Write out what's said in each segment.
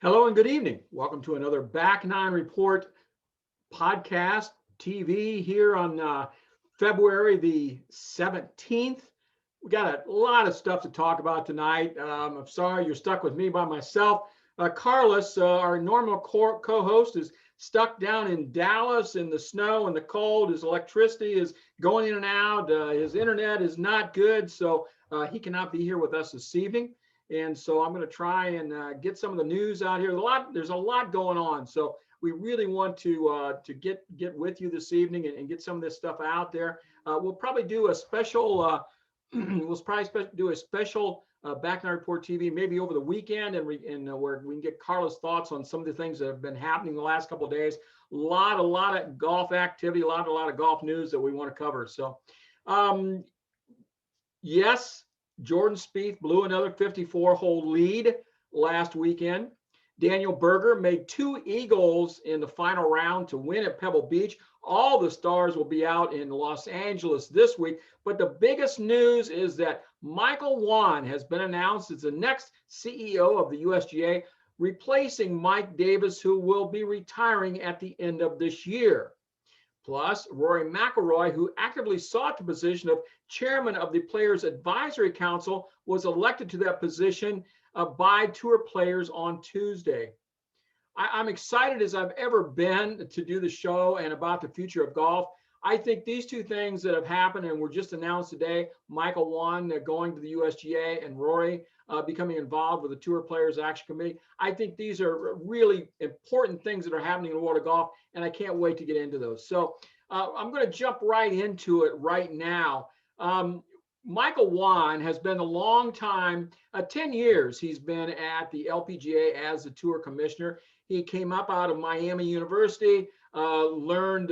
Hello and good evening. Welcome to another Back Nine Report podcast TV here on February the 17th. We got a lot of stuff to talk about tonight. I'm sorry you're stuck with me by myself. Carlos, our normal co-host, is stuck down in Dallas in the snow and the cold. His electricity is going in and out. His internet is not good, so he cannot be here with us this evening. And so I'm going to try and get some of the news out here. There's a lot going on. So we really want to get with you this evening and get some of this stuff out there. We'll probably do a special. Do a special Back Nine Report TV maybe over the weekend, and where we can get Carlos' thoughts on some of the things that have been happening the last couple of days. A lot of golf activity, a lot of golf news that we want to cover. So, yes. Jordan Spieth blew another 54-hole lead last weekend. Daniel Berger made 2 eagles in the final round to win at Pebble Beach. All the stars will be out in Los Angeles this week. But the biggest news is that Michael Whan has been announced as the next CEO of the USGA, replacing Mike Davis, who will be retiring at the end of this year. Plus, Rory McIlroy, who actively sought the position of chairman of the Players Advisory Council, was elected to that position by tour players on Tuesday. I'm excited as I've ever been to do the show and about the future of golf. I think these two things that have happened and were just announced today, Michael Whan going to the USGA and Rory becoming involved with the Tour Players Action Committee, I think these are really important things that are happening in the world of golf, and I can't wait to get into those. So I'm going to jump right into it right now. Michael Whan has been a long time, 10 years he's been at the LPGA as the tour commissioner. He came up out of Miami University, learned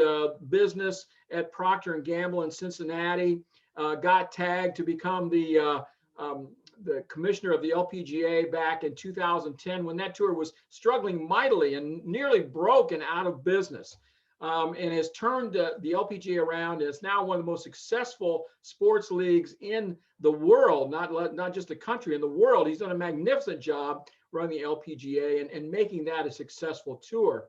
business at Procter & Gamble in Cincinnati, got tagged to become the commissioner of the LPGA back in 2010 when that tour was struggling mightily and nearly broken out of business. And has turned the LPGA around. It's now one of the most successful sports leagues in the world, not just the country, in the world. He's done a magnificent job running the LPGA and making that a successful tour.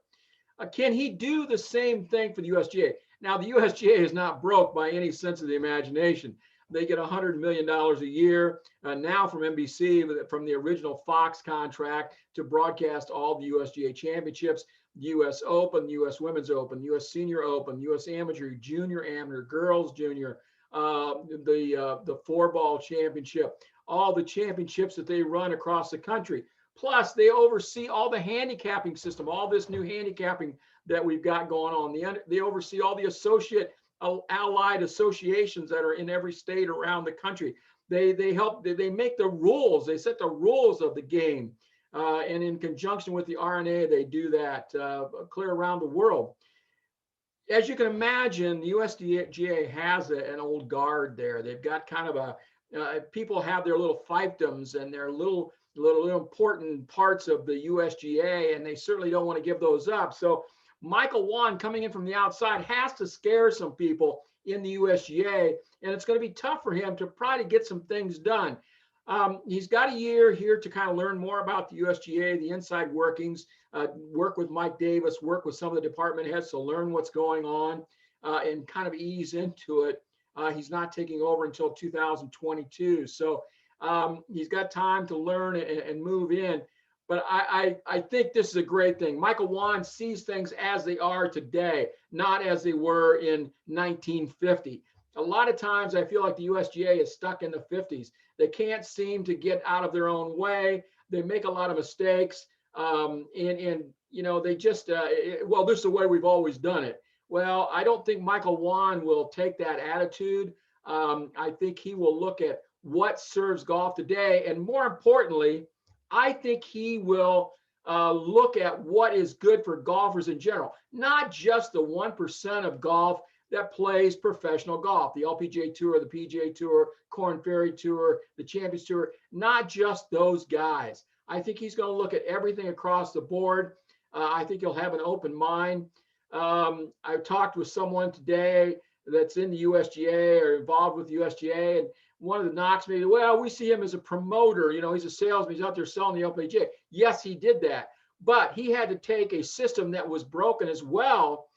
Can he do the same thing for the USGA? Now, the USGA is not broke by any sense of the imagination. They get $100 million a year now from NBC, from the original Fox contract to broadcast all the USGA championships, U.S. Open, U.S. Women's Open, U.S. Senior Open, U.S. Amateur, Junior Amateur, Girls Junior, the 4-ball championship, all the championships that they run across the country. Plus, they oversee all the handicapping system, all this new handicapping that we've got going on. They oversee all the allied associations that are in every state around the country. They make the rules. They set the rules of the game. And in conjunction with the RNA, they do that clear around the world. As you can imagine, the USGA has an old guard there. They've got kind of people have their little fiefdoms and their little important parts of the USGA, and they certainly don't want to give those up. So Michael Whan coming in from the outside has to scare some people in the USGA, and it's going to be tough for him to probably get some things done. He's got a year here to kind of learn more about the USGA, the inside workings, work with Mike Davis, work with some of the department heads to learn what's going on and kind of ease into it. He's not taking over until 2022. So he's got time to learn and move in. But I think this is a great thing. Michael Whan sees things as they are today, not as they were in 1950. A lot of times I feel like the USGA is stuck in the 50s. They can't seem to get out of their own way. They make a lot of mistakes. And they just, well, this is the way we've always done it. Well, I don't think Michael Whan will take that attitude. I think he will look at what serves golf today. And more importantly, I think he will look at what is good for golfers in general, not just the 1% of golf that plays professional golf, the LPGA Tour, the PGA Tour, Korn Ferry Tour, the Champions Tour, not just those guys. I think he's going to look at everything across the board. I think he'll have an open mind. I talked with someone today that's in the USGA or involved with the USGA, and one of the knocks maybe, well, we see him as a promoter. He's a salesman. He's out there selling the LPGA. Yes, he did that. but he had to take a system that was broken as well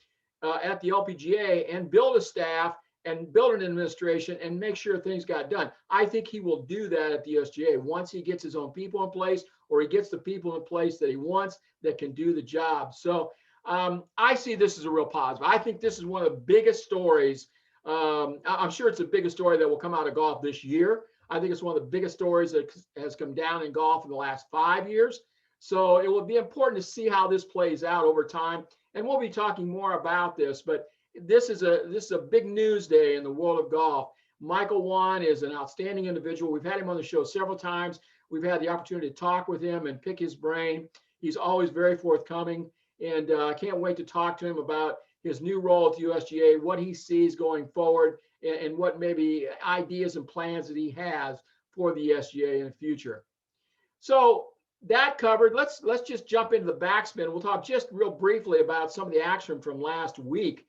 at the LPGA and build a staff and build an administration and make sure things got done. I think he will do that at the USGA once he gets his own people in place, or he gets the people in place that he wants that can do the job. So I see this as a real positive. I think this is one of the biggest stories. I'm sure it's the biggest story that will come out of golf this year. I think it's one of the biggest stories that has come down in golf in the last 5 years. So it will be important to see how this plays out over time. And we'll be talking more about this, but this is a big news day in the world of golf. Michael Whan is an outstanding individual. We've had him on the show several times. We've had the opportunity to talk with him and pick his brain. He's always very forthcoming, and I can't wait to talk to him about his new role at the USGA, what he sees going forward, and what maybe ideas and plans that he has for the USGA in the future. So that covered, let's just jump into the backspin. We'll talk just real briefly about some of the action from last week.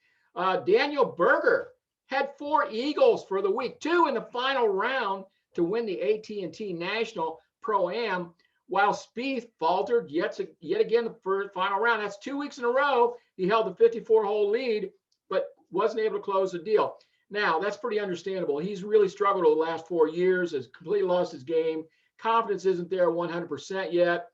Daniel Berger had 4 eagles for the week, 2 in the final round to win the AT&T National Pro-Am, while Spieth faltered yet again the first final round. That's 2 weeks in a row. He held the 54-hole lead, but wasn't able to close the deal. Now, that's pretty understandable. He's really struggled over the last 4 years, has completely lost his game. Confidence isn't there 100% yet.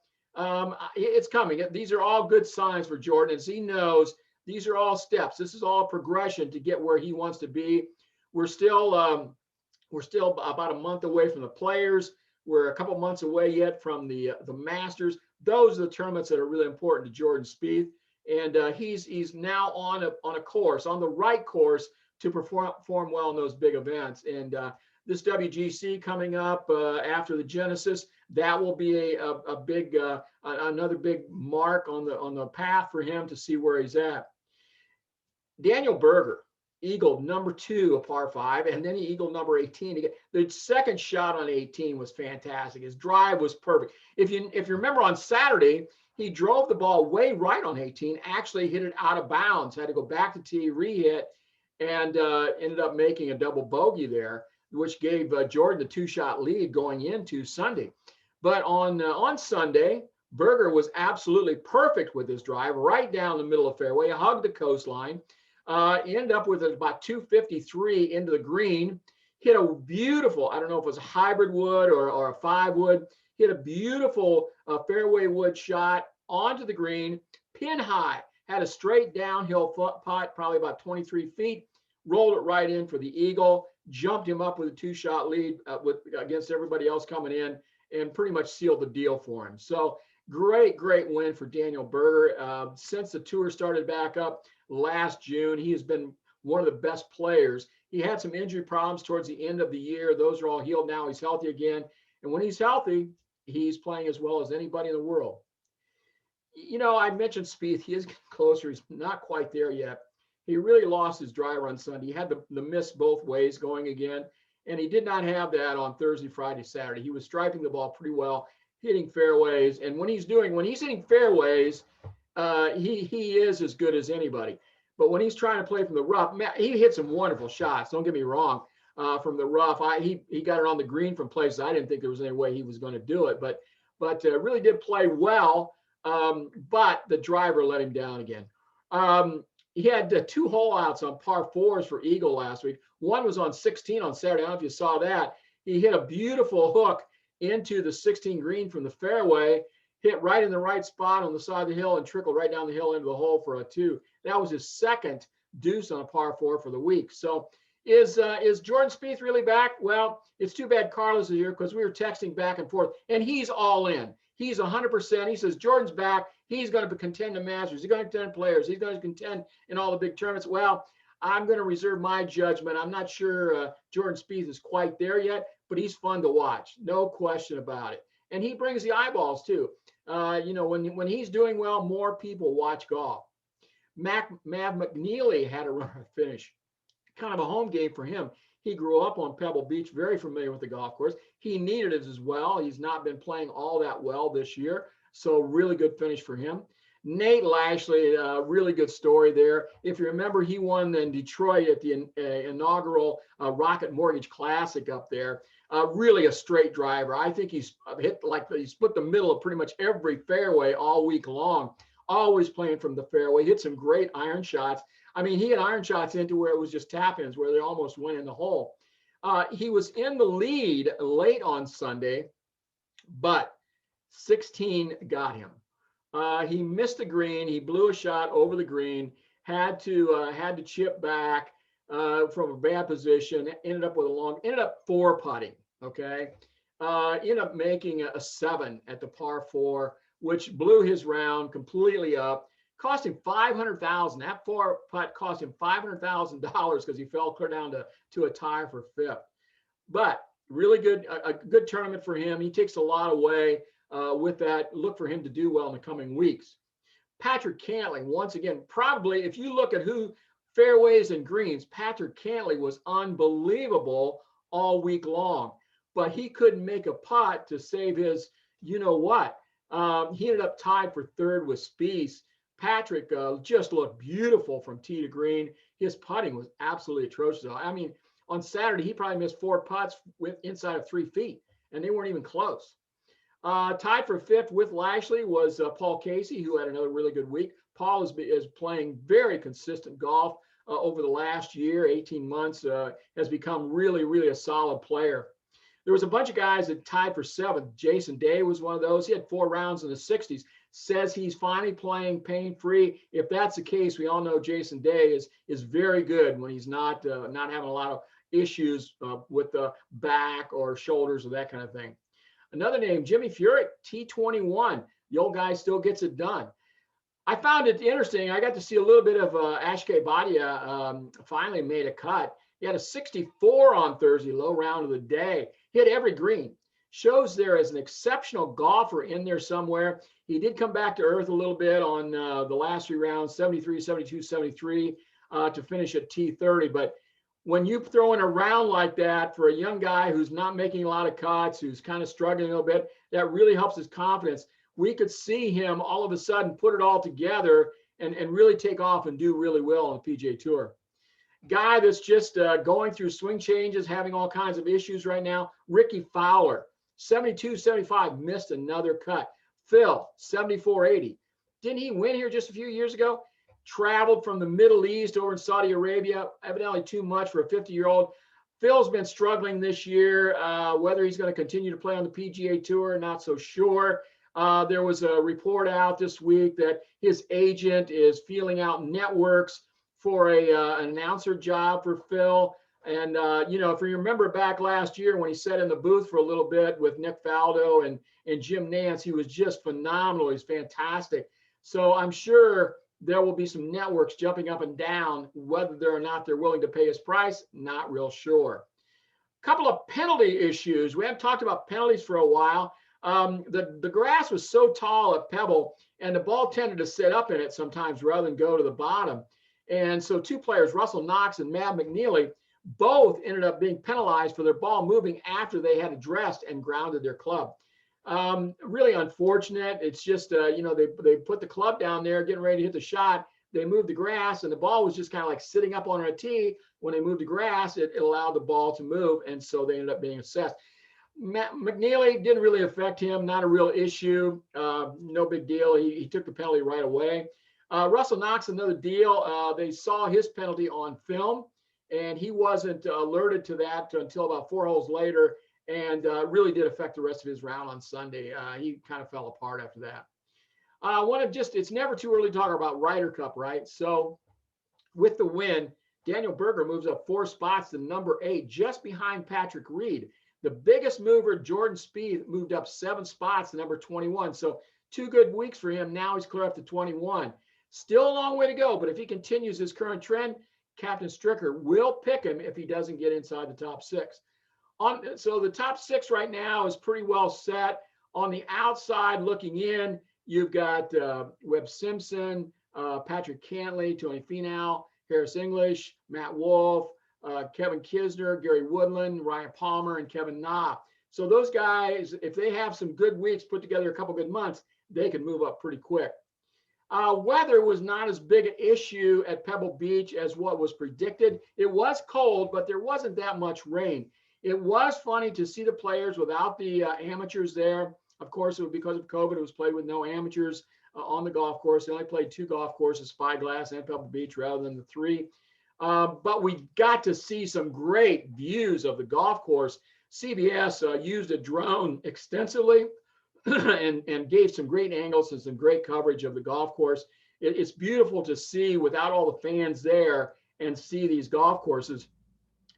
It's coming. These are all good signs for Jordan, as he knows these are all steps. This is all progression to get where he wants to be. We're still about a month away from the Players. We're a couple months away yet from the Masters. Those are the tournaments that are really important to Jordan Spieth, and he's now on a course, on the right course to perform well in those big events. And this WGC coming up after the Genesis, that will be a big another big mark on the path for him to see where he's at. Daniel Berger eagled number 2, a par 5, and then he eagled number 18. The second shot on 18 was fantastic. His drive was perfect. If you remember on Saturday, he drove the ball way right on 18, actually hit it out of bounds, had to go back to tee, re-hit, and ended up making a double bogey there, which gave Jordan the 2-shot lead going into Sunday. But on Sunday, Berger was absolutely perfect with his drive, right down the middle of the fairway, hugged the coastline. Ended up with about 253 into the green, hit a beautiful, I don't know if it was a hybrid wood or a 5-wood, hit a beautiful fairway wood shot onto the green, pin high, had a straight downhill putt, probably about 23 feet, rolled it right in for the eagle, jumped him up with a 2-shot lead against everybody else coming in, and pretty much sealed the deal for him. So great win for Daniel Berger. Since the tour started back up last June, he has been one of the best players. He had some injury problems towards the end of the year. Those are all healed now. He's healthy again. And when he's healthy, he's playing as well as anybody in the world. You know, I mentioned Spieth. He is getting closer. He's not quite there yet. He really lost his driver on Sunday. He had the miss both ways going again. And he did not have that on Thursday, Friday, Saturday. He was striping the ball pretty well, hitting fairways. And when he's hitting fairways, he is as good as anybody. But when he's trying to play from the rough, he hit some wonderful shots. Don't get me wrong. From the rough, he got it on the green from places I didn't think there was any way he was going to do it. But really did play well. But the driver let him down again. He had 2 hole outs on par 4s for eagle last week. One was on 16 on Saturday. I don't know if you saw that. He hit a beautiful hook into the 16 green from the fairway, hit right in the right spot on the side of the hill and trickled right down the hill into the hole for a 2. That was his second deuce on a par 4 for the week. So is Jordan Spieth really back? Well, it's too bad Carlos is here because we were texting back and forth, and he's all in. He's 100%. He says Jordan's back. He's going to contend the Masters. He's going to contend Players. He's going to contend in all the big tournaments. Well, I'm going to reserve my judgment. I'm not sure Jordan Spieth is quite there yet, but he's fun to watch. No question about it. And he brings the eyeballs too. You know, when he's doing well, more people watch golf. Mav McNeely had a finish. Kind of a home game for him. He grew up on Pebble Beach, very familiar with the golf course. He needed it as well. He's not been playing all that well this year, so really good finish for him. Nate Lashley, really good story there. If you remember, he won in Detroit at the inaugural Rocket Mortgage Classic up there. Really a straight driver. I think he's he split the middle of pretty much every fairway all week long. Always playing from the fairway. Hit some great iron shots. I mean, he had iron shots into where it was just tap-ins, where they almost went in the hole. He was in the lead late on Sunday, but 16 got him. He missed the green. He blew a shot over the green. Had to chip back from a bad position. Ended up four putting. Okay, ended up making a 7 at the par 4, which blew his round completely up. Cost him $500,000. That 4 putt cost him $500,000 because he fell clear down to a tie for 5th. But really good, a good tournament for him. He takes a lot away with that. Look for him to do well in the coming weeks. Patrick Cantlay, once again, probably if you look at who fairways and greens, Patrick Cantlay was unbelievable all week long, but he couldn't make a putt to save his, you know what? He ended up tied for 3rd with Spieth. Patrick just looked beautiful from tee to green. His putting was absolutely atrocious. I mean, on Saturday, he probably missed 4 putts with inside of 3 feet, and they weren't even close. Tied for 5th with Lashley was Paul Casey, who had another really good week. Paul is playing very consistent golf over the last year, 18 months, has become really, really a solid player. There was a bunch of guys that tied for 7th. Jason Day was one of those. He had 4 rounds in the 60s. Says he's finally playing pain-free. If that's the case, we all know Jason Day is very good when he's not having a lot of issues with the back or shoulders or that kind of thing. Another name, Jimmy Furyk, T21. The old guy still gets it done. I found it interesting. I got to see a little bit of Ashke Bhatia finally made a cut. He had a 64 on Thursday, low round of the day. Hit every green. Shows there as an exceptional golfer in there somewhere. He did come back to earth a little bit on the last 3 rounds, 73, 72, 73 to finish at T30. But when you throw in a round like that for a young guy who's not making a lot of cuts, who's kind of struggling a little bit, that really helps his confidence. We could see him all of a sudden put it all together and really take off and do really well on the PGA Tour. Guy that's just going through swing changes, having all kinds of issues right now, Ricky Fowler, 72, 75, missed another cut. Phil, 74, 80. Didn't he win here just a few years ago? Traveled from the Middle East over in Saudi Arabia, evidently too much for a 50-year-old. Phil's been struggling this year. Whether he's going to continue to play on the PGA Tour, not so sure. There was a report out this week that his agent is feeling out networks for an announcer job for Phil. And, you know, if you remember back last year when he sat in the booth for a little bit with Nick Faldo and Jim Nance, he was just phenomenal. He's fantastic. So I'm sure there will be some networks jumping up and down, whether or not they're willing to pay his price, not real sure. A couple of penalty issues. We haven't talked about penalties for a while. The grass was so tall at Pebble, and the ball tended to sit up in it sometimes rather than go to the bottom. And so 2 players, Russell Knox and Matt McNeely, both ended up being penalized for their ball moving after they had addressed and grounded their club. Really unfortunate. It's just, you know, they put the club down there getting ready to hit the shot. They moved the grass, and the ball was just kind of like sitting up on a tee. When they moved the grass, it allowed the ball to move, and so they ended up being assessed. McNeely didn't really affect him, not a real issue, no big deal. He took the penalty right away. Russell Knox, another deal. They saw his penalty on film, and he wasn't alerted to that until about 4 holes later, and really did affect the rest of his round on Sunday. He kind of fell apart after that. It's never too early to talk about Ryder Cup, right? So with the win, Daniel Berger moves up 4 spots to number 8, just behind Patrick Reed. The biggest mover, Jordan Spieth, moved up 7 spots to number 21. So 2 good weeks for him. Now he's clear up to 21. Still a long way to go, but if he continues his current trend, Captain Stricker will pick him if he doesn't get inside the top 6. So the top 6 right now is pretty well set. On the outside looking in, you've got Webb Simpson, Patrick Cantlay, Tony Finau, Harris English, Matt Wolff, Kevin Kisner, Gary Woodland, Ryan Palmer, and Kevin Na. So those guys, if they have some good weeks, put together a couple good months, they can move up pretty quick. Weather was not as big an issue at Pebble Beach as what was predicted. It was cold, but there wasn't that much rain. It was funny to see the players without the amateurs there. Of course, it was because of COVID. It was played with no amateurs on the golf course. They only played 2 golf courses, Spyglass and Pebble Beach, rather than the 3. But we got to see some great views of the golf course. CBS used a drone extensively and gave some great angles and some great coverage of the golf course. It's beautiful to see without all the fans there and see these golf courses.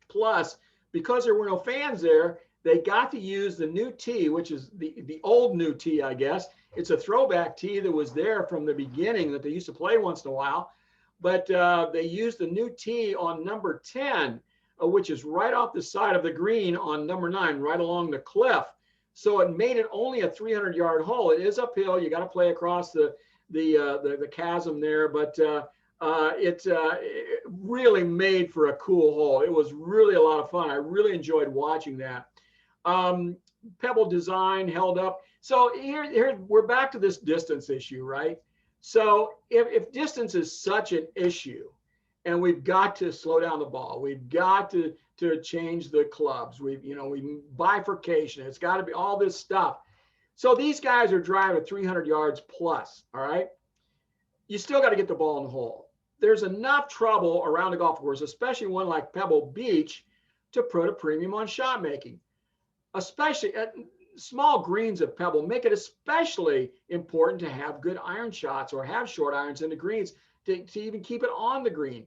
Plus, because there were no fans there, they got to use the new tee, which is the old new tee, I guess. It's a throwback tee that was there from the beginning that they used to play once in a while. But they used the new tee on number 10, which is right off the side of the green on number 9, right along the cliff. So it made it only a 300-yard hole. It is uphill. You got to play across the chasm there, but it really made for a cool hole. It was really a lot of fun. I really enjoyed watching that. Pebble design held up. So here we're back to this distance issue, right? So if distance is such an issue, and we've got to slow down the ball, we've got to change the clubs, we bifurcation, it's got to be all this stuff. So these guys are driving 300 yards plus, all right? You still got to get the ball in the hole. There's enough trouble around the golf course, especially one like Pebble Beach, to put a premium on shot making. Especially at small greens at Pebble make it especially important to have good iron shots or have short irons in the greens to even keep it on the green.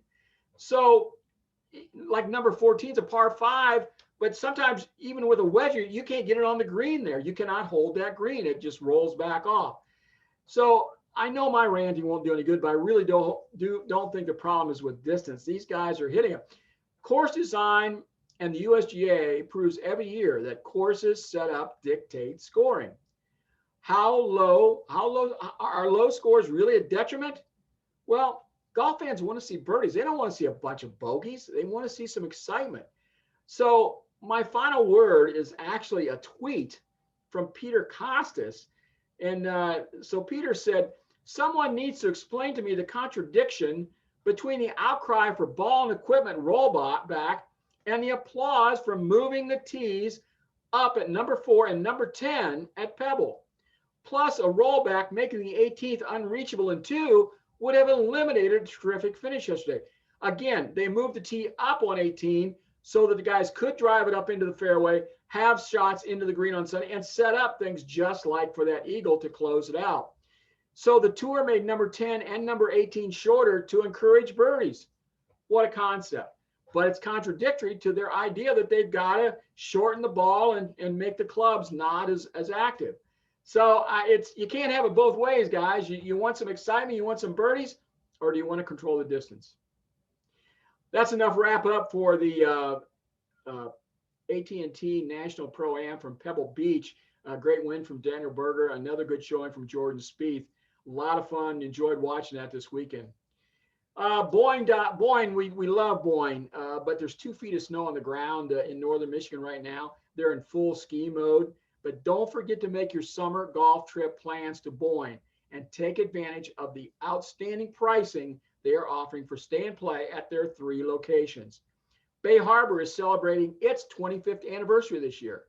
So like number 14 is a par 5, but sometimes even with a wedge, you can't get it on the green there. You cannot hold that green. It just rolls back off. So I know my ranting won't do any good, but I really don't think the problem is with distance. These guys are hitting it. Course design and the USGA proves every year that courses set up dictate scoring. How low are low scores really a detriment? Well, golf fans want to see birdies. They don't want to see a bunch of bogeys. They want to see some excitement. So my final word is actually a tweet from Peter Costas. And so Peter said, someone needs to explain to me the contradiction between the outcry for ball and equipment rollback and the applause for moving the tees up at number 4 and number 10 at Pebble. Plus a rollback making the 18th unreachable in 2 would have eliminated a terrific finish yesterday. Again, they moved the tee up on 18 so that the guys could drive it up into the fairway, have shots into the green on Sunday, and set up things just like for that eagle to close it out. So the tour made number 10 and number 18 shorter to encourage birdies. What a concept. But it's contradictory to their idea that they've got to shorten the ball and make the clubs not as active. So you can't have it both ways, guys. You want some excitement, you want some birdies, or do you want to control the distance? That's enough wrap up for the AT&T National Pro-Am from Pebble Beach. A great win from Daniel Berger. Another good showing from Jordan Spieth. A lot of fun. Enjoyed watching that this weekend. Boyne, we love Boyne, but there's 2 feet of snow on the ground in northern Michigan right now. They're in full ski mode. But don't forget to make your summer golf trip plans to Boyne and take advantage of the outstanding pricing they are offering for stay and play at their 3 locations. Bay Harbor is celebrating its 25th anniversary this year.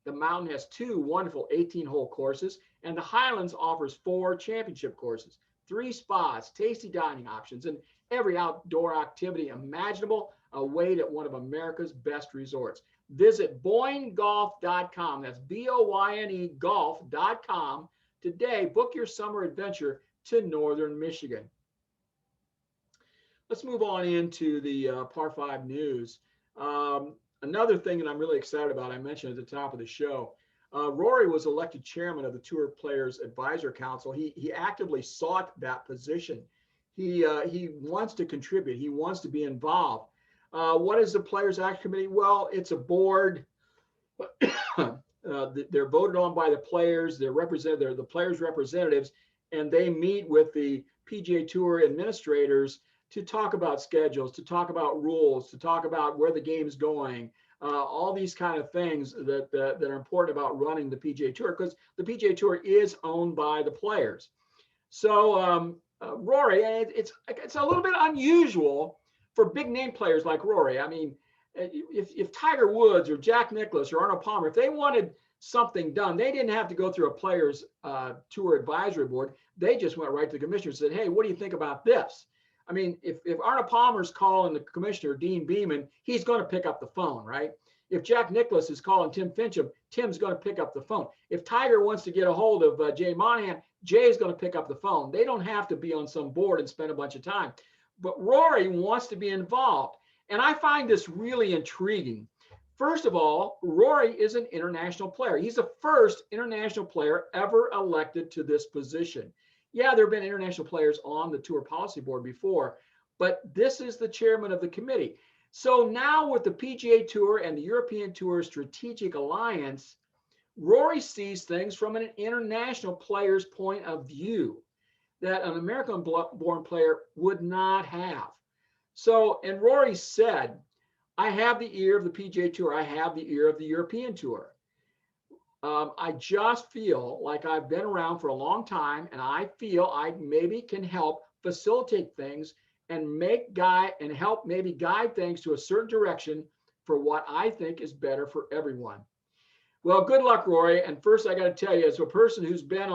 The mountain has 2 wonderful 18-hole courses, and the Highlands offers 4 championship courses, 3 spas, tasty dining options, and every outdoor activity imaginable await at one of America's best resorts. Visit BoyneGolf.com. That's BOYNE golf.com today. Book your summer adventure to northern Michigan. Let's move on into the par 5 news. Another thing that I'm really excited about, I mentioned at the top of the show, Rory was elected chairman of the Tour Players Advisor Council. He actively sought that position. He wants to contribute. He wants to be involved. What is the Players Action Committee? Well, it's a board. They're voted on by the players. They're the players' representatives, and they meet with the PGA Tour administrators to talk about schedules, to talk about rules, to talk about where the game's going, all these kind of things that are important about running the PGA Tour, because the PGA Tour is owned by the players. So Rory, it's a little bit unusual for big name players like Rory. I mean, if Tiger Woods or Jack Nicklaus or Arnold Palmer, if they wanted something done, they didn't have to go through a players tour advisory board. They just went right to the commissioner and said, hey, what do you think about this? I mean, if Arnold Palmer's calling the commissioner, Dean Beeman, he's going to pick up the phone, right? If Jack Nicklaus is calling Tim Fincham, Tim's going to pick up the phone. If Tiger wants to get a hold of Jay Monahan, Jay's going to pick up the phone. They don't have to be on some board and spend a bunch of time. But Rory wants to be involved. And I find this really intriguing. First of all, Rory is an international player. He's the first international player ever elected to this position. Yeah, there have been international players on the tour policy board before, but this is the chairman of the committee. So now with the PGA Tour and the European Tour Strategic Alliance, Rory sees things from an international player's point of view that an American-born player would not have. So, and Rory said, I have the ear of the PGA Tour. I have the ear of the European Tour. I just feel like I've been around for a long time, and I feel I maybe can help facilitate things and help maybe guide things to a certain direction for what I think is better for everyone. Well, good luck, Rory. And first, I got to tell you, as a person who's been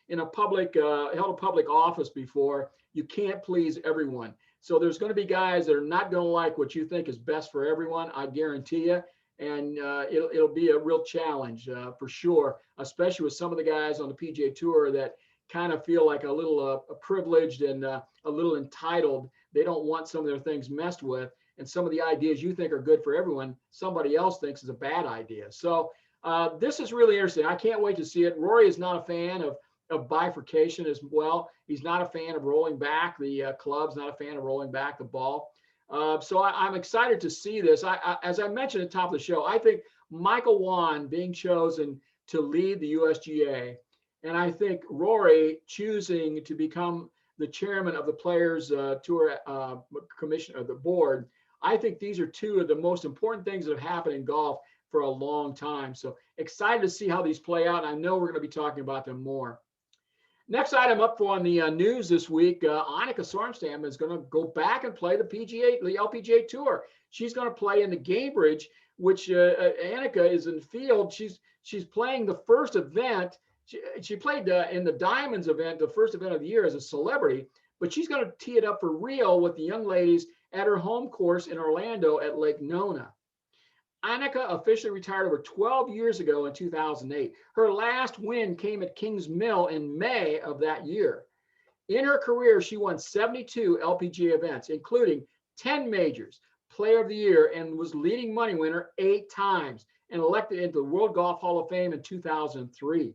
in a public held a public office before, you can't please everyone. So there's going to be guys that are not going to like what you think is best for everyone. I guarantee you. And it'll be a real challenge for sure, especially with some of the guys on the PGA Tour that kind of feel like a little privileged and a little entitled. They don't want some of their things messed with. And some of the ideas you think are good for everyone, somebody else thinks is a bad idea. So this is really interesting. I can't wait to see it. Rory is not a fan of bifurcation as well. He's not a fan of rolling back the clubs, not a fan of rolling back the ball. So I'm excited to see this. As I mentioned at the top of the show, I think Michael Whan being chosen to lead the USGA, and I think Rory choosing to become the chairman of the Players Tour Commission or the board, I think these are two of the most important things that have happened in golf for a long time. So excited to see how these play out. I know we're going to be talking about them more. Next item up for on the news this week, Annika Sorenstam is going to go back and play the LPGA Tour. She's going to play in the Cambridge, which Annika is in the field. She's playing the first event. She played in the Diamonds event, the first event of the year as a celebrity, but she's going to tee it up for real with the young ladies at her home course in Orlando at Lake Nona. Annika officially retired over 12 years ago in 2008. Her last win came at Kings Mill in May of that year. In her career, she won 72 LPGA events, including 10 majors, Player of the Year, and was leading money winner 8 times and elected into the World Golf Hall of Fame in 2003.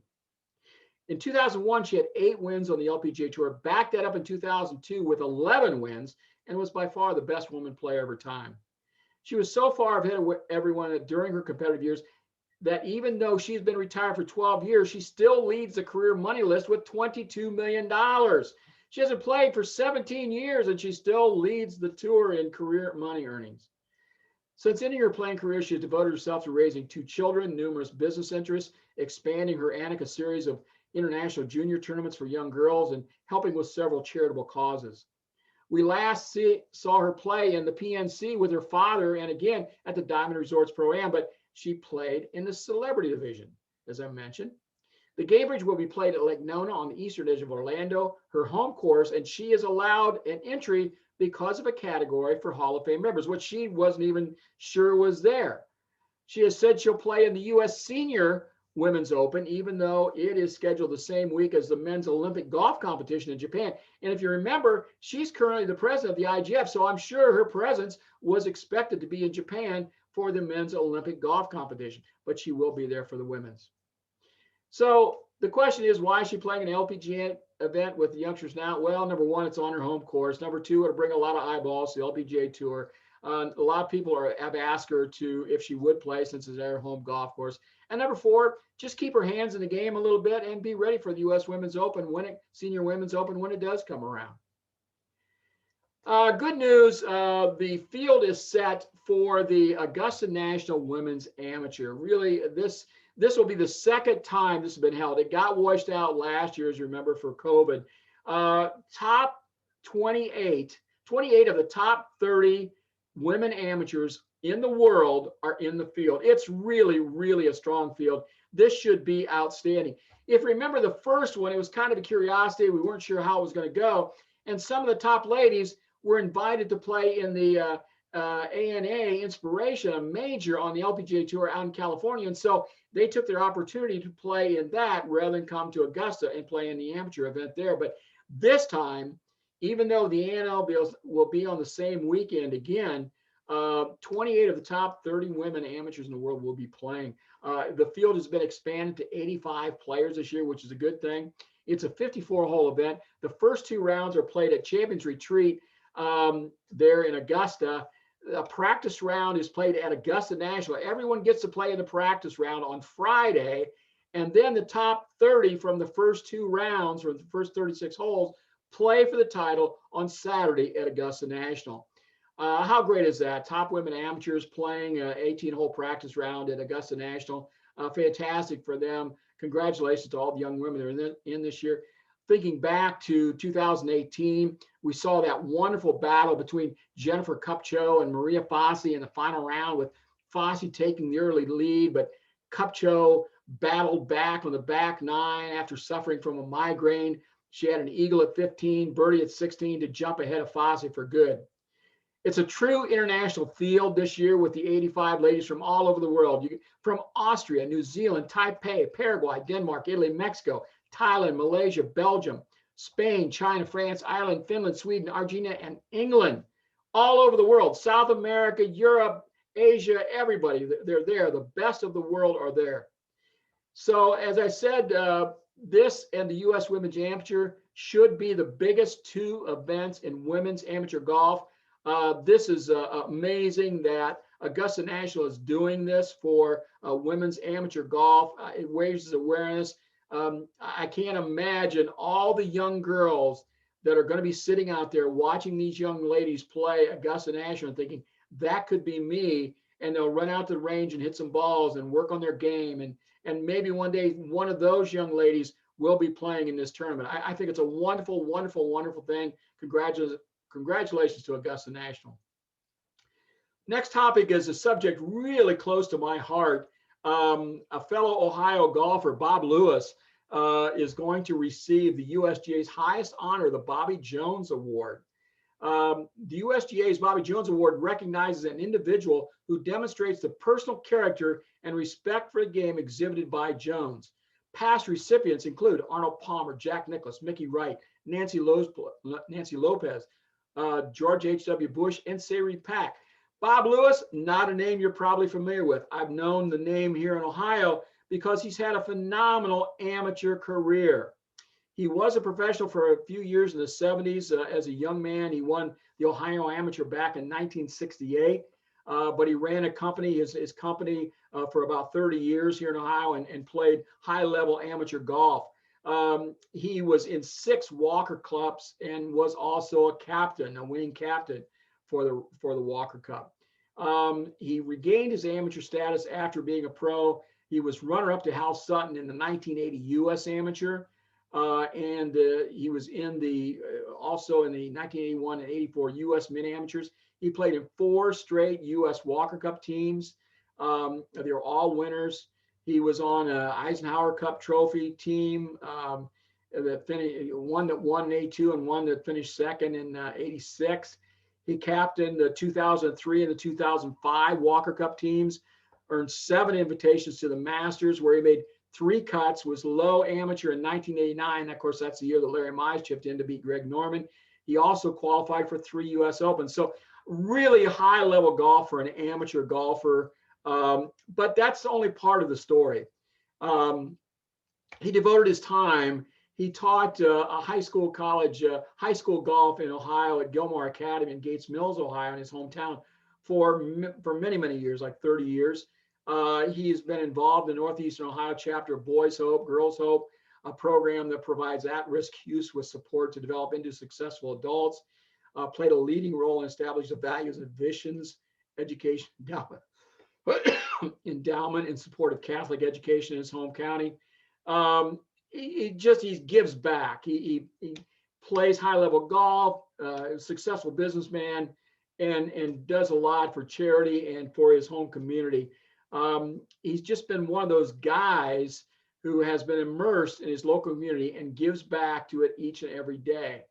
In 2001, she had 8 wins on the LPGA Tour, backed that up in 2002 with 11 wins, and was by far the best woman player of her time. She was so far ahead of everyone during her competitive years that even though she's been retired for 12 years, she still leads the career money list with $22 million. She hasn't played for 17 years and she still leads the tour in career money earnings. Since ending her playing career, she has devoted herself to raising 2 children, numerous business interests, expanding her Annika series of international junior tournaments for young girls, and helping with several charitable causes. We last saw her play in the PNC with her father and again at the Diamond Resorts Pro-Am, but she played in the celebrity division, as I mentioned. The Cambridge will be played at Lake Nona on the eastern edge of Orlando, her home course, and she is allowed an entry because of a category for Hall of Fame members, which she wasn't even sure was there. She has said she'll play in the U.S. Senior Women's Open, even though it is scheduled the same week as the men's Olympic golf competition in Japan. And if you remember, she's currently the president of the IGF, so I'm sure her presence was expected to be in Japan for the men's Olympic golf competition, but she will be there for the women's. So the question is, why is she playing an LPGA event with the youngsters now? Well, number one, it's on her home course. Number two, it'll bring a lot of eyeballs to the LPGA Tour. A lot of people have asked her if she would play since it's their home golf course. And number four, just keep her hands in the game a little bit and be ready for the U.S. Women's Open, Senior Women's Open, when it does come around. Good news, the field is set for the Augusta National Women's Amateur. Really, this will be the second time this has been held. It got washed out last year, as you remember, for COVID. Top 28 of the top 30 women amateurs in the world are in the field. It's really, really a strong field. This should be outstanding. If you remember the first one, it was kind of a curiosity. We weren't sure how it was going to go. And some of the top ladies were invited to play in the ANA Inspiration, a major on the LPGA Tour out in California. And so they took their opportunity to play in that rather than come to Augusta and play in the amateur event there. But this time, even though the ANL will be on the same weekend again, 28 of the top 30 women amateurs in the world will be playing. The field has been expanded to 85 players this year, which is a good thing. It's a 54-hole event. The first two rounds are played at Champions Retreat there in Augusta. A practice round is played at Augusta National. Everyone gets to play in the practice round on Friday, and then the top 30 from the first two rounds, or the first 36 holes, play for the title on Saturday at Augusta National. How great is that? Top women amateurs playing an 18-hole practice round at Augusta National. Fantastic for them. Congratulations to all the young women that are in this year. Thinking back to 2018, we saw that wonderful battle between Jennifer Kupcho and Maria Fassi in the final round, with Fassi taking the early lead, but Kupcho battled back on the back nine after suffering from a migraine. She had an eagle at 15, birdie at 16 to jump ahead of Fassi for good. It's a true international field this year with the 85 ladies from all over the world. From Austria, New Zealand, Taipei, Paraguay, Denmark, Italy, Mexico, Thailand, Malaysia, Belgium, Spain, China, France, Ireland, Finland, Sweden, Argentina, and England. All over the world. South America, Europe, Asia, everybody. They're there. The best of the world are there. So as I said, this and the U.S. Women's Amateur should be the biggest two events in women's amateur golf. This is amazing that Augusta National is doing this for women's amateur golf. It raises awareness. I can't imagine all the young girls that are going to be sitting out there watching these young ladies play Augusta National and thinking, that could be me. And they'll run out to the range and hit some balls and work on their game. And maybe one day one of those young ladies will be playing in this tournament. I think it's a wonderful, wonderful, wonderful thing. Congratulations to Augusta National. Next topic is a subject really close to my heart. A fellow Ohio golfer, Bob Lewis, is going to receive the USGA's highest honor, the Bobby Jones Award. The USGA's Bobby Jones Award recognizes an individual who demonstrates the personal character and respect for the game exhibited by Jones. Past recipients include Arnold Palmer, Jack Nicklaus, Mickey Wright, Nancy Lopez, George H.W. Bush, and Sayre Pack. Bob Lewis, not a name you're probably familiar with. I've known the name here in Ohio because he's had a phenomenal amateur career. He was a professional for a few years in the 70s. As a young man, he won the Ohio Amateur back in 1968. But he ran a company, his company, for about 30 years here in Ohio and played high-level amateur golf. He was in 6 Walker Cups and was also a captain, a winning captain for the Walker Cup. He regained his amateur status after being a pro. He was runner-up to Hal Sutton in the 1980 U.S. Amateur. And he was in also in the 1981 and 84 U.S. Mid Amateurs. He played in 4 straight U.S. Walker Cup teams. They were all winners. He was on an Eisenhower Cup trophy team that finished, one that won in 82 and one that finished second in 86. He captained the 2003 and the 2005 Walker Cup teams, earned 7 invitations to the Masters, where he made 3 cuts, was low amateur in 1989. Of course, that's the year that Larry Mize chipped in to beat Greg Norman. He also qualified for 3 U.S. Opens. So really high-level golfer, an amateur golfer. But that's only part of the story. He devoted his time. He taught a high school golf in Ohio at Gilmore Academy in Gates Mills, Ohio, in his hometown for many, many years, like 30 years. He's been involved in the Northeastern Ohio chapter of Boys Hope, Girls Hope, a program that provides at-risk youth with support to develop into successful adults. Played a leading role in establishing the values and visions, education, endowment in support of Catholic education in his home county. He gives back. He plays high-level golf, a successful businessman, and does a lot for charity and for his home community. He's just been one of those guys who has been immersed in his local community and gives back to it each and every day.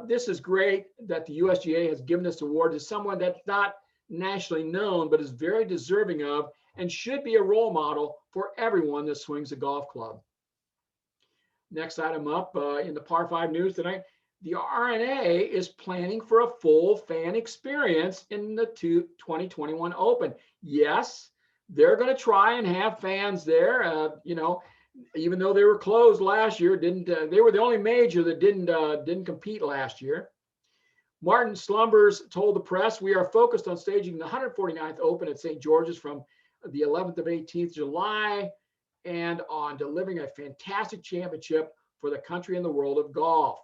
This is great that the USGA has given this award to someone that's not nationally known, but is very deserving of and should be a role model for everyone that swings a golf club. Next item up in the Par 5 news tonight, the RNA is planning for a full fan experience in the 2021 Open. Yes, they're going to try and have fans there. Even though they were closed last year, they were the only major that didn't compete last year. Martin Slumbers told the press, "We are focused on staging the 149th Open at St. George's from the 11th of 18th July and on delivering a fantastic championship for the country and the world of golf.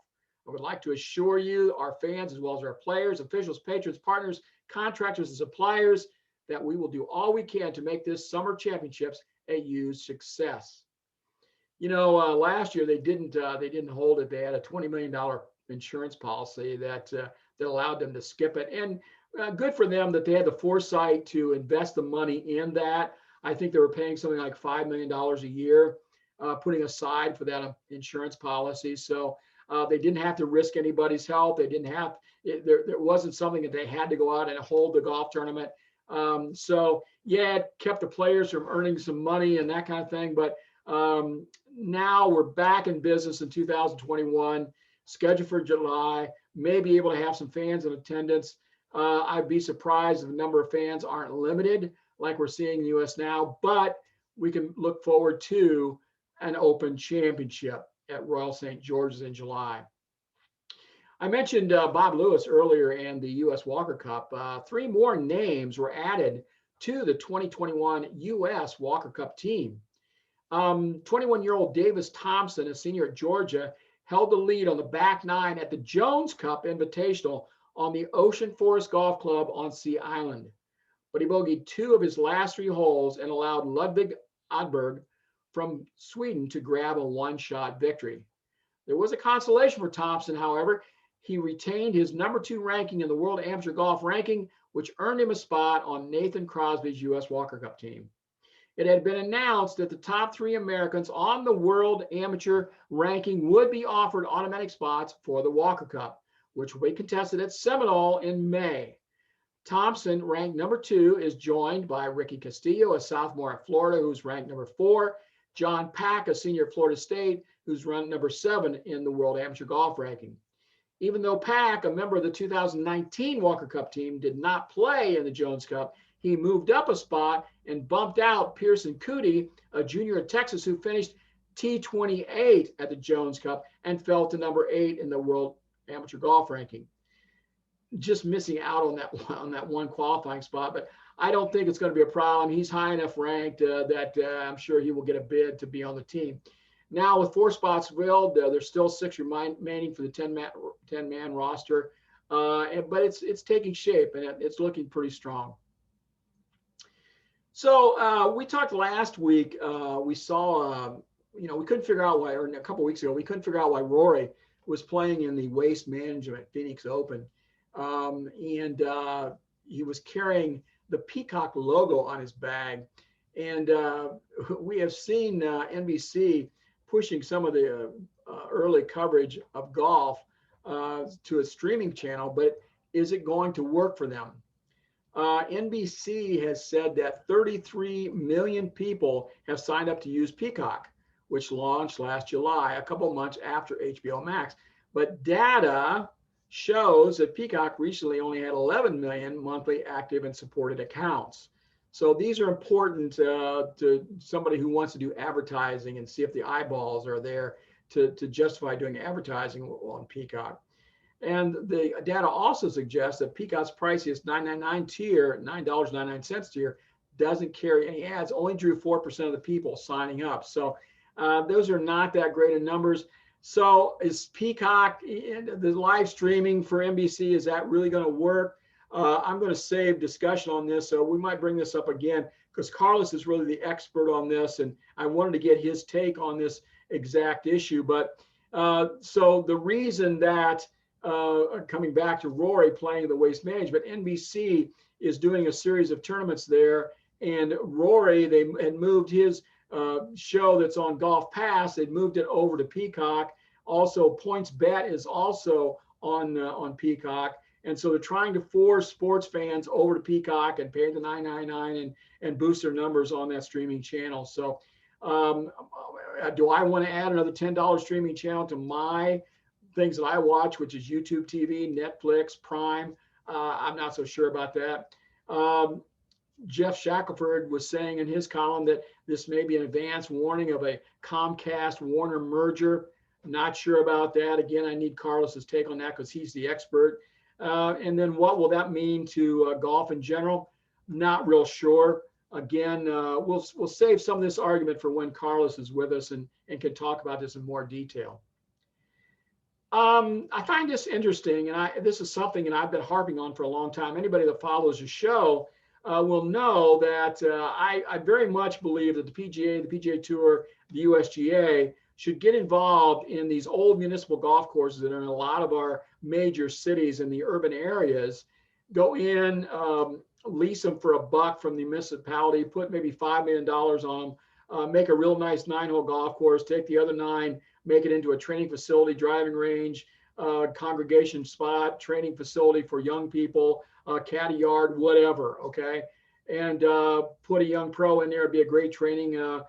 I would like to assure you, our fans, as well as our players, officials, patrons, partners, contractors, and suppliers, that we will do all we can to make this summer championships a huge success." Last year they didn't hold it. They had a $20 million insurance policy that allowed them to skip it, and good for them that they had the foresight to invest the money in that. I think they were paying something like $5 million a year, putting aside for that insurance policy. So they didn't have to risk anybody's health. They didn't have, there wasn't something that they had to go out and hold the golf tournament. So yeah, it kept the players from earning some money and that kind of thing. But now we're back in business in 2021, scheduled for July, may be able to have some fans in attendance. I'd be surprised if the number of fans aren't limited like we're seeing in the US now, but we can look forward to an Open Championship at Royal St. George's in July. I mentioned Bob Lewis earlier and the US Walker Cup. 3 more names were added to the 2021 US Walker Cup team. 21-year-old Davis Thompson, a senior at Georgia, held the lead on the back 9 at the Jones Cup Invitational on the Ocean Forest Golf Club on Sea Island. But he bogeyed 2 of his last 3 holes and allowed Ludvig Adberg from Sweden to grab a one-shot victory. There was a consolation for Thompson, however. He retained his number 2 ranking in the World Amateur Golf Ranking, which earned him a spot on Nathan Crosby's US Walker Cup team. It had been announced that the top 3 Americans on the World Amateur Ranking would be offered automatic spots for the Walker Cup, which will be contested at Seminole in May. Thompson, ranked number 2, is joined by Ricky Castillo, a sophomore at Florida, who's ranked number 4, John Pack, a senior at Florida State, who's ranked number 7 in the World Amateur Golf Ranking. Even though Pack, a member of the 2019 Walker Cup team, did not play in the Jones Cup, he moved up a spot and bumped out Pearson Cootie, a junior at Texas who finished T28 at the Jones Cup and fell to number 8 in the World Amateur Golf Ranking. Just missing out on that one qualifying spot, but I don't think it's going to be a problem. He's high enough ranked that I'm sure he will get a bid to be on the team. Now with 4 spots filled, there's still 6 remaining for the 10-man roster, but it's taking shape and it's looking pretty strong. So we talked last week. We saw, we couldn't figure out why, or a couple weeks ago, we couldn't figure out why Rory was playing in the Waste Management Phoenix Open, and he was carrying the Peacock logo on his bag. And we have seen NBC pushing some of the early coverage of golf to a streaming channel, but is it going to work for them? NBC has said that 33 million people have signed up to use Peacock, which launched last July, a couple months after HBO Max. But data shows that Peacock recently only had 11 million monthly active and supported accounts. So these are important to somebody who wants to do advertising and see if the eyeballs are there to justify doing advertising on Peacock. And the data also suggests that Peacock's priciest $9.99 tier, $9.99 tier, doesn't carry any ads, only drew 4% of the people signing up. So those are not that great of numbers. So is Peacock, the live streaming for NBC, is that really going to work? I'm going to save discussion on this, so we might bring this up again because Carlos is really the expert on this, and I wanted to get his take on this exact issue. But So the reason that, coming back to Rory playing the Waste Management, NBC is doing a series of tournaments there. And Rory, they had moved his show that's on Golf Pass, they'd moved it over to Peacock. Also, Points Bet is also on Peacock. And so they're trying to force sports fans over to Peacock and pay the $9.99 and boost their numbers on that streaming channel. So do I want to add another $10 streaming channel to my things that I watch, which is YouTube TV, Netflix, Prime? I'm not so sure about that. Jeff Shackelford was saying in his column that this may be an advance warning of a Comcast-Warner merger. Not sure about that. Again, I need Carlos's take on that because he's the expert. And then what will that mean to golf in general? Not real sure. Again, we'll save some of this argument for when Carlos is with us and can talk about this in more detail. I find this interesting, and this is something that I've been harping on for a long time. Anybody that follows the show will know that I very much believe that the PGA, the PGA Tour, the USGA should get involved in these old municipal golf courses that are in a lot of our major cities in the urban areas. Go in, lease them for $1 from the municipality, put maybe $5 million on them, make a real nice 9-hole golf course, take the other 9, make it into a training facility, driving range, congregation spot, training facility for young people, caddy yard, whatever, okay? And put a young pro in there. It'd be a great training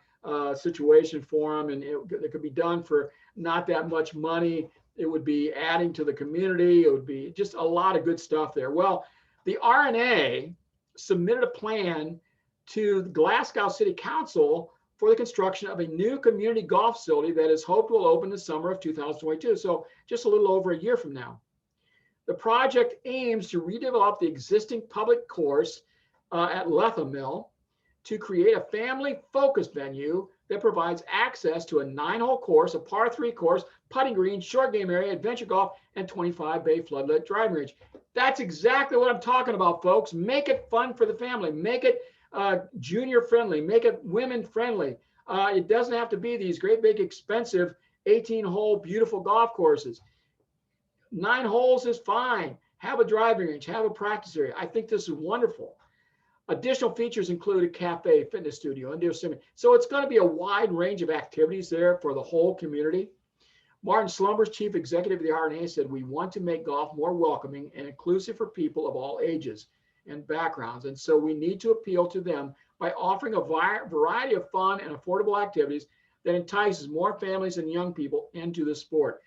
situation for them, and it could be done for not that much money. It would be adding to the community. It would be just a lot of good stuff there. Well, the RNA submitted a plan to the Glasgow City Council for the construction of a new community golf facility that is hoped will open the summer of 2022. So just a little over a year from now. The project aims to redevelop the existing public course at Letham Mill to create a family-focused venue that provides access to a 9-hole course, a par 3 course, putting green, short game area, adventure golf, and 25-bay floodlit driving range. That's exactly what I'm talking about, folks. Make it fun for the family. Make it junior friendly. Make it women friendly. It doesn't have to be these great big expensive 18-hole beautiful golf courses. 9 holes is fine. Have a driving range. Have a practice area. I think this is wonderful. Additional features include a cafe, fitness studio, indoor swimming. So it's going to be a wide range of activities there for the whole community. Martin Slumbers, chief executive of the RNA, said, "We want to make golf more welcoming and inclusive for people of all ages and backgrounds. And so we need to appeal to them by offering a variety of fun and affordable activities that entices more families and young people into the sport."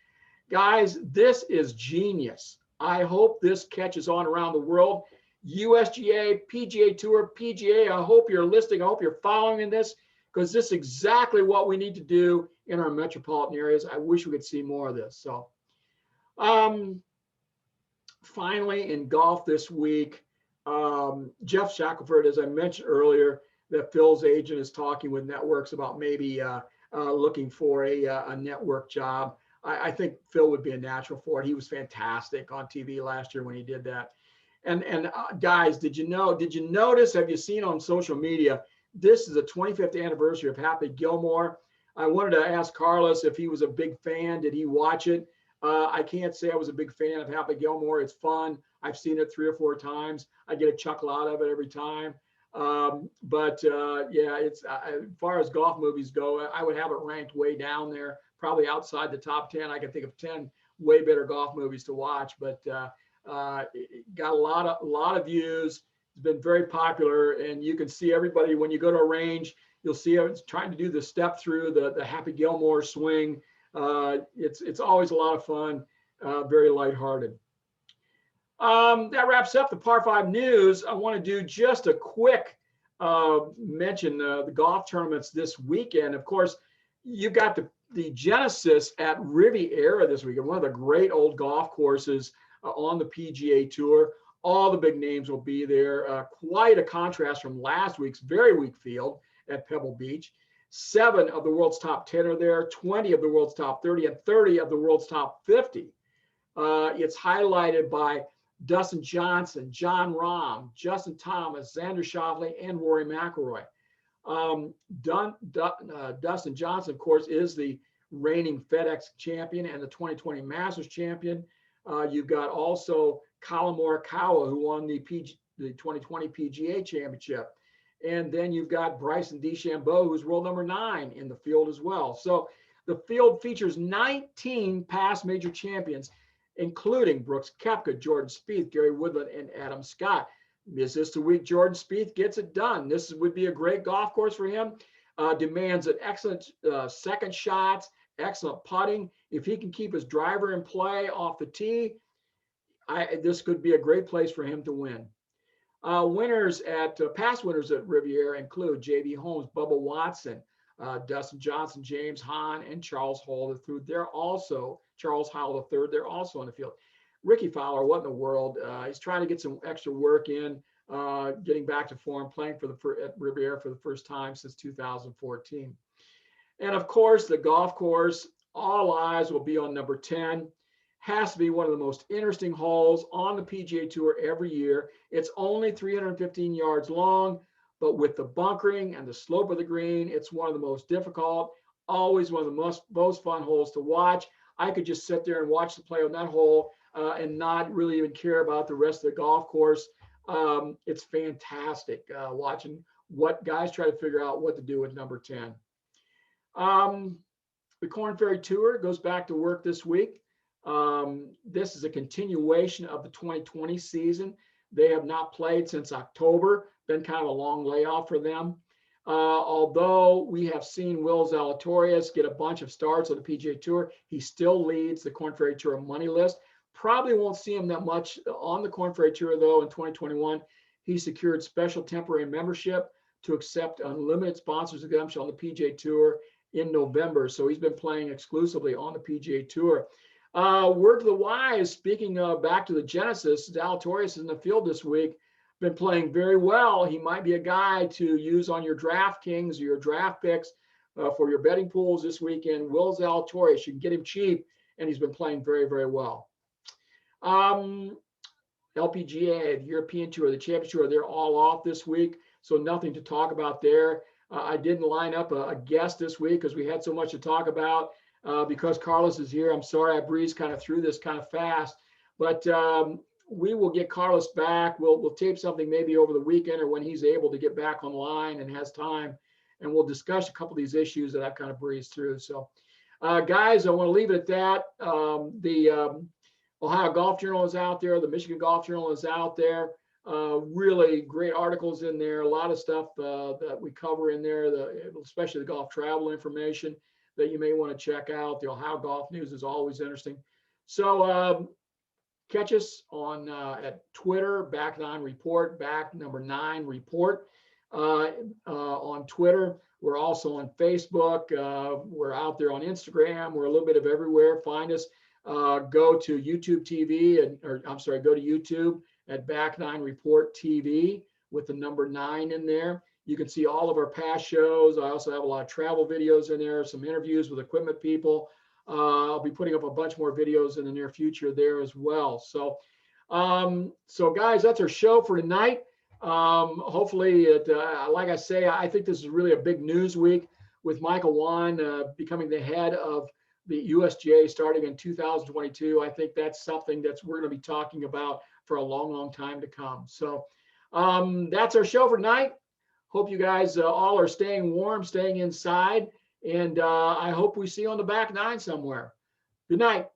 Guys, this is genius. I hope this catches on around the world. USGA, PGA Tour, PGA, I hope you're listening. I hope you're following in this, because this is exactly what we need to do in our metropolitan areas. I wish we could see more of this. So finally, in golf this week, Jeff Shackelford, as I mentioned earlier, that Phil's agent is talking with networks about maybe looking for a network job. I think Phil would be a natural for it. He was fantastic on TV last year when he did that. And guys, did you notice, have you seen on social media, this is the 25th anniversary of Happy Gilmore. I wanted to ask Carlos if he was a big fan. Did he watch it? I can't say I was a big fan of Happy Gilmore. It's fun. I've seen it 3 or 4 times. I get a chuckle out of it every time. Yeah, it's as far as golf movies go, I would have it ranked way down there, probably outside the top 10. I can think of 10 way better golf movies to watch, but it got a lot of views. It's been very popular, and you can see everybody when you go to a range. You'll see it's trying to do the step through the Happy Gilmore swing. It's always a lot of fun, very lighthearted. That wraps up the Par 5 news. I want to do just a quick mention the golf tournaments this weekend. Of course, you've got the Genesis at Riviera this weekend, one of the great old golf courses on the PGA Tour. All the big names will be there. Quite a contrast from last week's very weak field at Pebble Beach. 7 of the world's top 10 are there, 20 of the world's top 30, and 30 of the world's top 50. It's highlighted by Dustin Johnson, John Rahm, Justin Thomas, Xander Schauffele, and Rory McIlroy. Dustin Johnson, of course, is the reigning FedEx champion and the 2020 Masters champion. You've got also Colin Morikawa, who won the 2020 PGA Championship. And then you've got Bryson DeChambeau, who's world number 9 in the field as well. So the field features 19 past major champions, including Brooks Koepka, Jordan Spieth, Gary Woodland, and Adam Scott. Is this the week Jordan Spieth gets it done? This would be a great golf course for him. Demands an excellent second shots, excellent putting. If he can keep his driver in play off the tee, this could be a great place for him to win. Past winners at Riviera include J.B. Holmes, Bubba Watson, Dustin Johnson, James Hahn, and Charles Howell III. They're also Charles Howell III. They're also on the field. Ricky Fowler, what in the world? He's trying to get some extra work in, getting back to form, playing at Riviera for the first time since 2014. And of course, the golf course. All eyes will be on number 10. Has to be one of the most interesting holes on the PGA Tour every year. It's only 315 yards long, but with the bunkering and the slope of the green, it's one of the most difficult, always one of the most fun holes to watch. I could just sit there and watch the play on that hole and not really even care about the rest of the golf course. It's fantastic watching what guys try to figure out what to do with number 10. The Korn Ferry Tour goes back to work this week. This is a continuation of the 2020 season. They have not played since October, been kind of a long layoff for them. Although we have seen Will Zalatoris get a bunch of starts on the PGA Tour, he still leads the Korn Ferry Tour money list. Probably won't see him that much on the Korn Ferry Tour, though, in 2021. He secured special temporary membership to accept unlimited sponsors exemption on the PGA Tour in November. So he's been playing exclusively on the PGA Tour. Word to the wise, speaking back to the Genesis, Zalatoris is in the field this week, been playing very well. He might be a guy to use on your DraftKings or your draft picks for your betting pools this weekend. Will Zalatoris, you can get him cheap, and he's been playing very, very well. LPGA, the European Tour, the Champions Tour, they're all off this week, so nothing to talk about there. I didn't line up a guest this week because we had so much to talk about. Because Carlos is here, I'm sorry I breezed kind of through this kind of fast, but we will get Carlos back. We'll tape something maybe over the weekend or when he's able to get back online and has time, and we'll discuss a couple of these issues that I've kind of breezed through. So, guys, I want to leave it at that. The Ohio Golf Journal is out there. The Michigan Golf Journal is out there. Really great articles in there. A lot of stuff that we cover in there, especially the golf travel information that you may want to check out. The Ohio Golf News is always interesting. So catch us on at Twitter, Back9 Report, Back9 Report on Twitter. We're also on Facebook. We're out there on Instagram. We're a little bit of everywhere. Find us. Go to YouTube TV, go to YouTube at Back9 Report TV with the number 9 in there. You can see all of our past shows. I also have a lot of travel videos in there, some interviews with equipment people. I'll be putting up a bunch more videos in the near future there as well. So, guys, that's our show for tonight. Hopefully, like I say, I think this is really a big news week with Michael Whan becoming the head of the USGA starting in 2022. I think that's something we're going to be talking about for a long, long time to come. So that's our show for tonight. Hope you guys all are staying warm, staying inside, and I hope we see you on the back 9 somewhere. Good night.